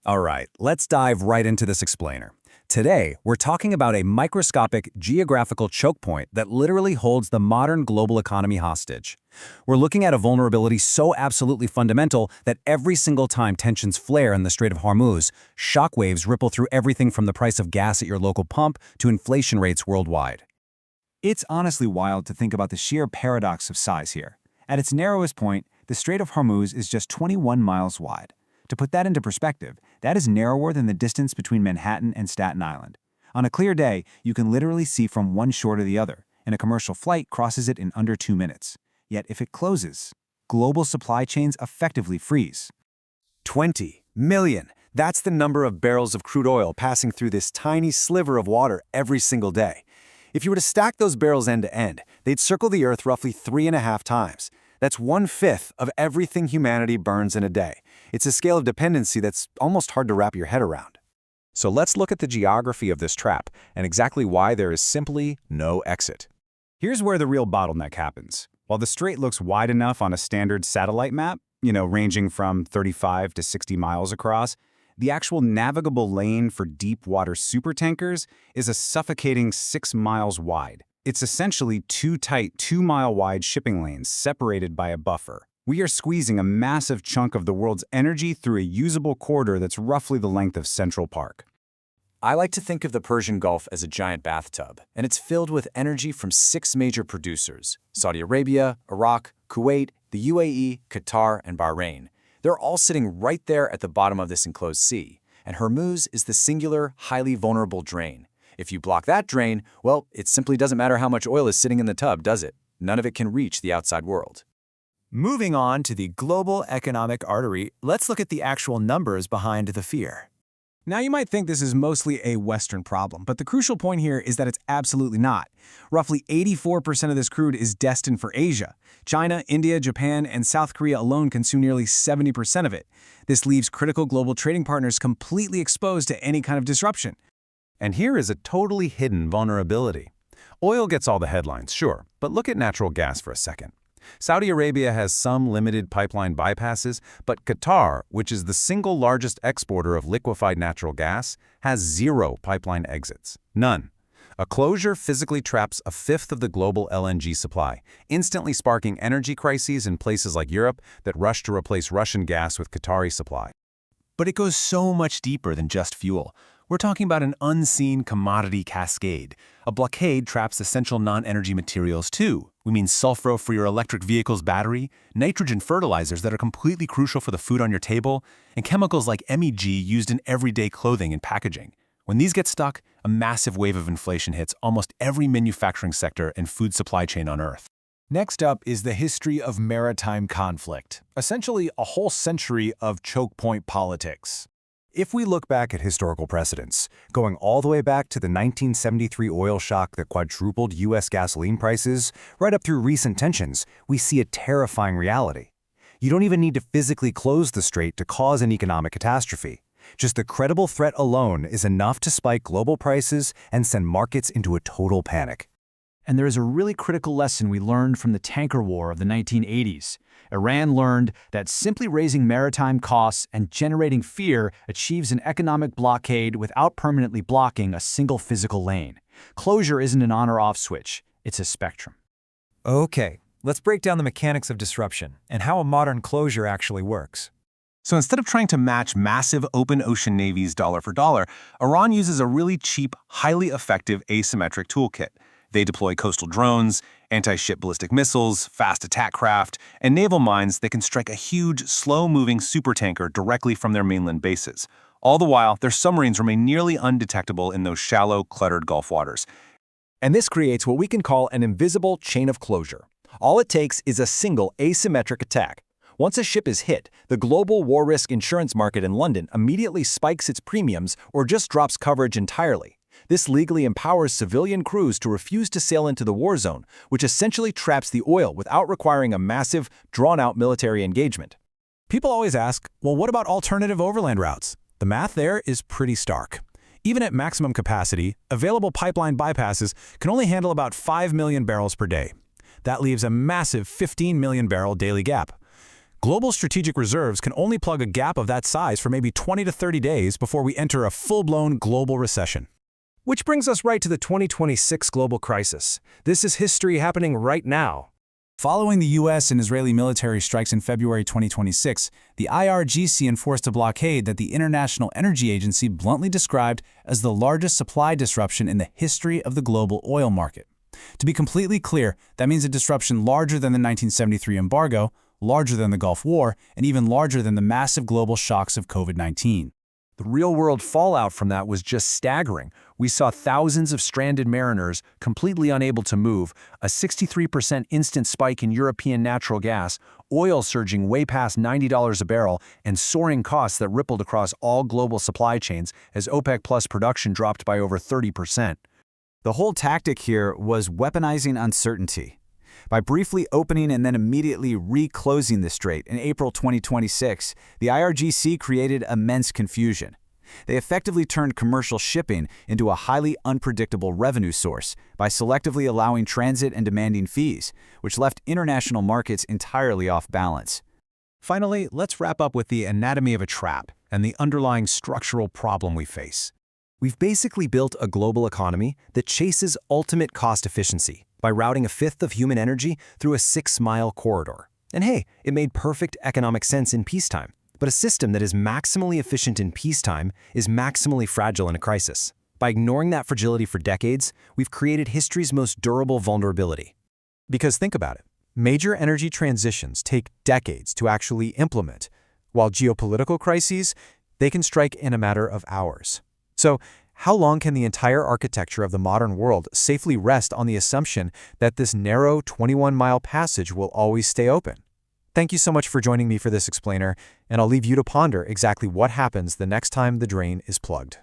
All right, let's dive right into this explainer. Today, we're talking about a microscopic geographical choke point that literally holds the modern global economy hostage. We're looking at a vulnerability so absolutely fundamental that every single time tensions flare in the Strait of Hormuz, shockwaves ripple through everything from the price of gas at your local pump to inflation rates worldwide. It's honestly wild to think about the sheer paradox of size here. At its narrowest point, the Strait of Hormuz is just 21 miles wide. To put that into perspective, that is narrower than the distance between Manhattan and Staten Island. On a clear day, you can literally see from one shore to the other, and a commercial flight crosses it in under 2 minutes. Yet if it closes, global supply chains effectively freeze. 20 million. That's the number of barrels of crude oil passing through this tiny sliver of water every single day. If you were to stack those barrels end to end, they'd circle the Earth roughly 3.5 times. That's 1/5 of everything humanity burns in a day. It's a scale of dependency that's almost hard to wrap your head around. So let's look at the geography of this trap and exactly why there is simply no exit. Here's where the real bottleneck happens. While the strait looks wide enough on a standard satellite map, ranging from 35 to 60 miles across, the actual navigable lane for deep water supertankers is a suffocating 6 miles wide. It's essentially two tight 2-mile-wide shipping lanes separated by a buffer. We are squeezing a massive chunk of the world's energy through a usable corridor that's roughly the length of Central Park. I like to think of the Persian Gulf as a giant bathtub, and it's filled with energy from 6 major producers: Saudi Arabia, Iraq, Kuwait, the UAE, Qatar, and Bahrain. They're all sitting right there at the bottom of this enclosed sea, and Hormuz is the singular, highly vulnerable drain. If you block that drain, well, it simply doesn't matter how much oil is sitting in the tub, does it? None of it can reach the outside world. Moving on to the global economic artery, let's look at the actual numbers behind the fear. Now you might think this is mostly a Western problem, but the crucial point here is that it's absolutely not. Roughly 84% of this crude is destined for Asia. China, India, Japan, and South Korea alone consume nearly 70% of it. This leaves critical global trading partners completely exposed to any kind of disruption. And here is a totally hidden vulnerability. Oil gets all the headlines, sure, but look at natural gas for a second. Saudi Arabia has some limited pipeline bypasses, but Qatar, which is the single largest exporter of liquefied natural gas, has 0 pipeline exits. None. A closure physically traps 1/5 of the global LNG supply, instantly sparking energy crises in places like Europe that rush to replace Russian gas with Qatari supply. But it goes so much deeper than just fuel. We're talking about an unseen commodity cascade. A blockade traps essential non-energy materials too. We mean sulfur for your electric vehicle's battery, nitrogen fertilizers that are completely crucial for the food on your table, and chemicals like MEG used in everyday clothing and packaging. When these get stuck, a massive wave of inflation hits almost every manufacturing sector and food supply chain on Earth. Next up is the history of maritime conflict, essentially a whole century of choke point politics. If we look back at historical precedents, going all the way back to the 1973 oil shock that quadrupled U.S. gasoline prices, right up through recent tensions, we see a terrifying reality. You don't even need to physically close the strait to cause an economic catastrophe. Just the credible threat alone is enough to spike global prices and send markets into a total panic. And there is a really critical lesson we learned from the tanker war of the 1980s. Iran learned that simply raising maritime costs and generating fear achieves an economic blockade without permanently blocking a single physical lane. Closure isn't an on or off switch, it's a spectrum. Okay, let's break down the mechanics of disruption and how a modern closure actually works. So instead of trying to match massive open ocean navies dollar for dollar, Iran uses a really cheap, highly effective asymmetric toolkit. They deploy coastal drones, anti-ship ballistic missiles, fast attack craft, and naval mines that can strike a huge, slow-moving supertanker directly from their mainland bases. All the while, their submarines remain nearly undetectable in those shallow, cluttered Gulf waters. And this creates what we can call an invisible chain of closure. All it takes is a single asymmetric attack. Once a ship is hit, the global war risk insurance market in London immediately spikes its premiums or just drops coverage entirely. This legally empowers civilian crews to refuse to sail into the war zone, which essentially traps the oil without requiring a massive, drawn-out military engagement. People always ask, well, what about alternative overland routes? The math there is pretty stark. Even at maximum capacity, available pipeline bypasses can only handle about 5 million barrels per day. That leaves a massive 15 million barrel daily gap. Global strategic reserves can only plug a gap of that size for maybe 20 to 30 days before we enter a full-blown global recession. Which brings us right to the 2026 global crisis. This is history happening right now. Following the U.S. and Israeli military strikes in February 2026, the IRGC enforced a blockade that the International Energy Agency bluntly described as the largest supply disruption in the history of the global oil market. To be completely clear, that means a disruption larger than the 1973 embargo, larger than the Gulf War, and even larger than the massive global shocks of COVID-19. The real-world fallout from that was just staggering. We saw thousands of stranded mariners completely unable to move, a 63% instant spike in European natural gas, oil surging way past $90 a barrel, and soaring costs that rippled across all global supply chains as OPEC Plus production dropped by over 30%. The whole tactic here was weaponizing uncertainty. By briefly opening and then immediately reclosing the strait in April 2026, the IRGC created immense confusion. They effectively turned commercial shipping into a highly unpredictable revenue source by selectively allowing transit and demanding fees, which left international markets entirely off balance. Finally, let's wrap up with the anatomy of a trap and the underlying structural problem we face. We've basically built a global economy that chases ultimate cost efficiency by routing a fifth of human energy through a 6-mile corridor. And hey, it made perfect economic sense in peacetime. But a system that is maximally efficient in peacetime is maximally fragile in a crisis. By ignoring that fragility for decades, we've created history's most durable vulnerability. Because think about it, major energy transitions take decades to actually implement, while geopolitical crises, they can strike in a matter of hours. So, how long can the entire architecture of the modern world safely rest on the assumption that this narrow 21-mile passage will always stay open? Thank you so much for joining me for this explainer, and I'll leave you to ponder exactly what happens the next time the drain is plugged.